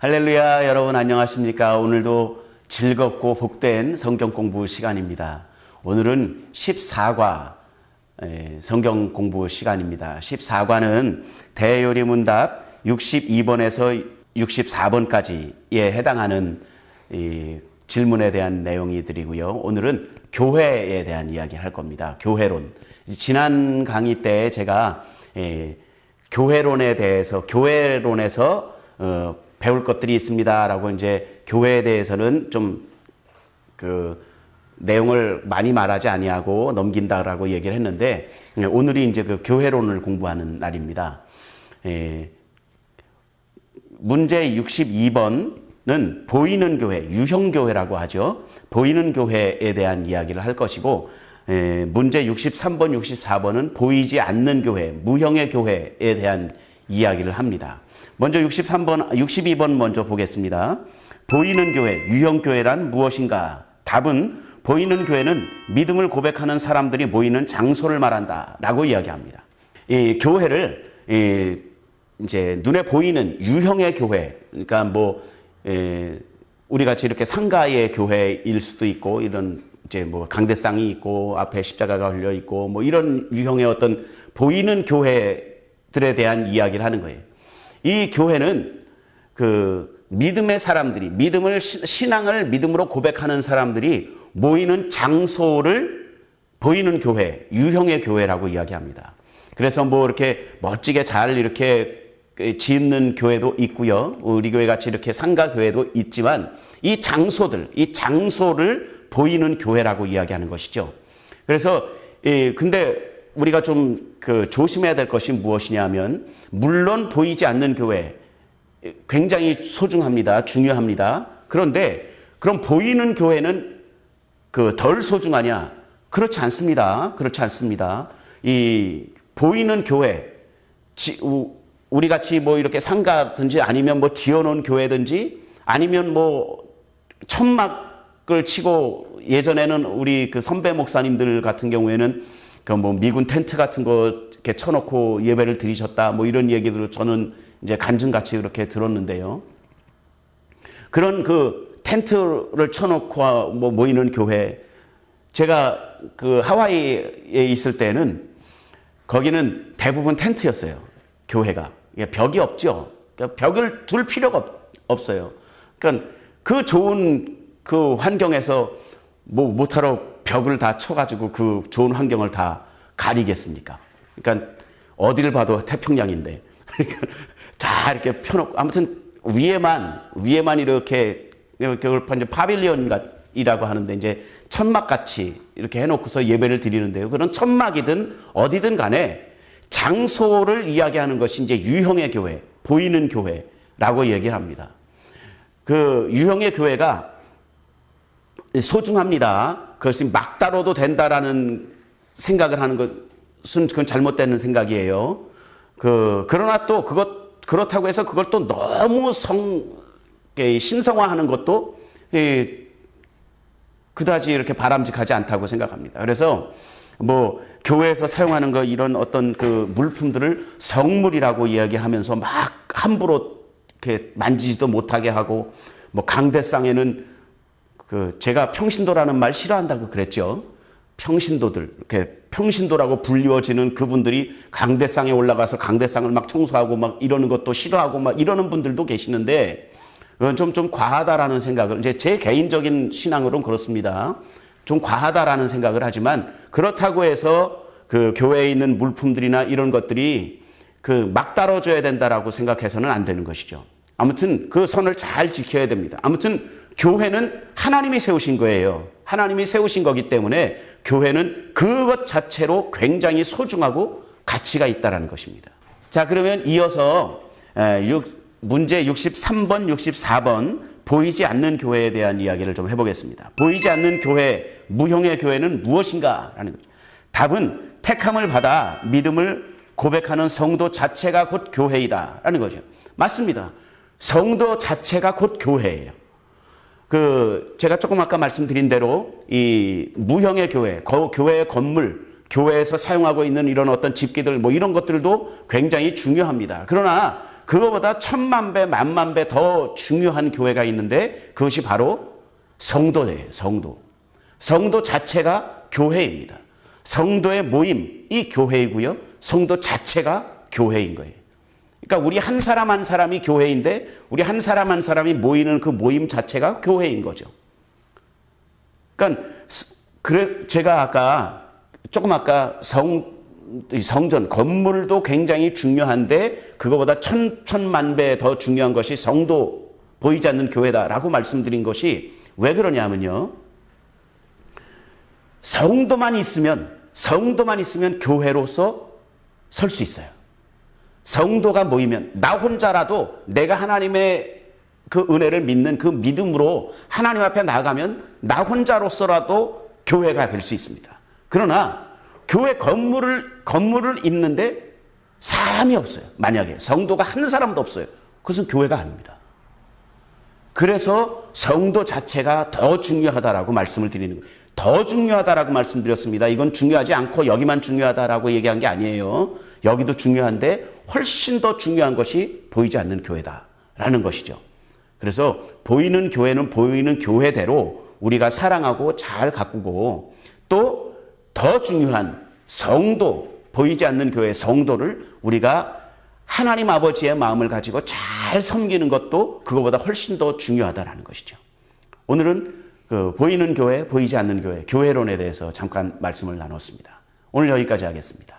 할렐루야, 여러분 안녕하십니까? 오늘도 즐겁고 복된 성경 공부 시간입니다. 오늘은 14과 성경 공부 시간입니다. 14과는 대요리문답 62번에서 64번까지에 해당하는 질문에 대한 내용이들이고요. 오늘은 교회에 대한 이야기를 할 겁니다. 교회론. 지난 강의 때 제가 교회론에 대해서 교회론에서 배울 것들이 있습니다라고 이제 교회에 대해서는 좀 내용을 많이 말하지 아니하고 넘긴다라고 얘기를 했는데 오늘이 이제 그 교회론을 공부하는 날입니다. 문제 62번은 보이는 교회, 유형교회라고 하죠. 보이는 교회에 대한 이야기를 할 것이고 문제 63번, 64번은 보이지 않는 교회, 무형의 교회에 대한 이야기를 합니다. 먼저 62번 먼저 보겠습니다. 보이는 교회, 유형교회란 무엇인가? 답은 보이는 교회는 믿음을 고백하는 사람들이 모이는 장소를 말한다 라고 이야기합니다. 이 교회를 이제 눈에 보이는 유형의 교회, 그러니까 우리 같이 이렇게 상가의 교회일 수도 있고, 이런 이제 강대상이 있고 앞에 십자가가 걸려 있고 이런 유형의 어떤 보이는 교회들에 대한 이야기를 하는 거예요. 이 교회는 믿음의 사람들이, 신앙을 믿음으로 고백하는 사람들이 모이는 장소를 보이는 교회, 유형의 교회라고 이야기합니다. 그래서 이렇게 멋지게 잘 이렇게 짓는 교회도 있고요. 우리 교회 같이 이렇게 상가 교회도 있지만 이 장소를 보이는 교회라고 이야기하는 것이죠. 그래서 근데 우리가 좀 조심해야 될 것이 무엇이냐면, 물론 보이지 않는 교회 굉장히 소중합니다. 중요합니다. 그런데 그럼 보이는 교회는 덜 소중하냐? 그렇지 않습니다. 그렇지 않습니다. 이 보이는 교회, 우리 같이 이렇게 상가든지 아니면 지어놓은 교회든지 아니면 천막을 치고, 예전에는 우리 선배 목사님들 같은 경우에는 미군 텐트 같은 거 이렇게 쳐놓고 예배를 드리셨다 이런 얘기들을 저는 이제 간증같이 이렇게 들었는데요. 그런 텐트를 쳐놓고 모이는 교회, 제가 하와이에 있을 때는 거기는 대부분 텐트였어요. 교회가. 벽이 없죠. 벽을 둘 필요가 없어요. 그러니까 그 좋은 환경에서 못하러 벽을 다 쳐가지고 그 좋은 환경을 다 가리겠습니까? 그러니까 어디를 봐도 태평양인데 잘 이렇게 펴놓고, 아무튼 위에만 이렇게 그걸 이제 파빌리언이라고 하는데 이제 천막같이 이렇게 해놓고서 예배를 드리는데요. 그런 천막이든 어디든 간에 장소를 이야기하는 것이 이제 유형의 교회, 보이는 교회라고 얘기를 합니다. 유형의 교회가 소중합니다. 그것이 막 다뤄도 된다라는 생각을 하는 것은 그건 잘못되는 생각이에요. 그러나 또 그렇다고 해서 그걸 또 너무 신성화하는 것도 그다지 이렇게 바람직하지 않다고 생각합니다. 그래서 교회에서 사용하는 이런 어떤 물품들을 성물이라고 이야기하면서 막 함부로 이렇게 만지지도 못하게 하고, 강대상에는 제가 평신도라는 말 싫어한다고 그랬죠. 평신도들, 이렇게 평신도라고 불리워지는 그분들이 강대상에 올라가서 강대상을 막 청소하고 이러는 것도 싫어하고 이러는 분들도 계시는데, 그건 좀 과하다라는 생각을, 이제 제 개인적인 신앙으로는 그렇습니다. 좀 과하다라는 생각을 하지만, 그렇다고 해서 교회에 있는 물품들이나 이런 것들이 막 다뤄줘야 된다라고 생각해서는 안 되는 것이죠. 아무튼 그 선을 잘 지켜야 됩니다. 아무튼 교회는 하나님이 세우신 거예요. 하나님이 세우신 거기 때문에 교회는 그것 자체로 굉장히 소중하고 가치가 있다는 것입니다. 자, 그러면 이어서 문제 63번, 64번 보이지 않는 교회에 대한 이야기를 좀 해보겠습니다. 보이지 않는 교회, 무형의 교회는 무엇인가? 라는 거죠. 답은 택함을 받아 믿음을 고백하는 성도 자체가 곧 교회이다 라는 거죠. 맞습니다. 성도 자체가 곧 교회예요. 제가 조금 아까 말씀드린 대로 이 무형의 교회, 교회의 건물, 교회에서 사용하고 있는 이런 어떤 집기들 이런 것들도 굉장히 중요합니다. 그러나 그거보다 천만 배, 만만 배 더 중요한 교회가 있는데 그것이 바로 성도예요. 성도 자체가 교회입니다. 성도의 모임이 교회이고요. 성도 자체가 교회인 거예요. 그러니까 우리 한 사람 한 사람이 교회인데 우리 한 사람 한 사람이 모이는 그 모임 자체가 교회인 거죠. 그러니까 제가 아까 성전 건물도 굉장히 중요한데 그거보다 천만 배 더 중요한 것이 성도 보이지 않는 교회다라고 말씀드린 것이 왜 그러냐면요. 성도만 있으면 교회로서 설 수 있어요. 성도가 모이면 나 혼자라도 내가 하나님의 그 은혜를 믿는 그 믿음으로 하나님 앞에 나가면 나 혼자로서라도 교회가 될 수 있습니다. 그러나 교회 건물을 있는데 사람이 없어요. 만약에 성도가 한 사람도 없어요. 그것은 교회가 아닙니다. 그래서 성도 자체가 더 중요하다라고 말씀을 드리는 거예요. 더 중요하다라고 말씀드렸습니다. 이건 중요하지 않고 여기만 중요하다라고 얘기한 게 아니에요. 여기도 중요한데 훨씬 더 중요한 것이 보이지 않는 교회다라는 것이죠. 그래서 보이는 교회는 보이는 교회대로 우리가 사랑하고 잘 가꾸고 또 더 중요한 성도, 보이지 않는 교회 성도를 우리가 하나님 아버지의 마음을 가지고 잘 섬기는 것도 그거보다 훨씬 더 중요하다라는 것이죠. 오늘은 보이는 교회, 보이지 않는 교회, 교회론에 대해서 잠깐 말씀을 나눴습니다. 오늘 여기까지 하겠습니다.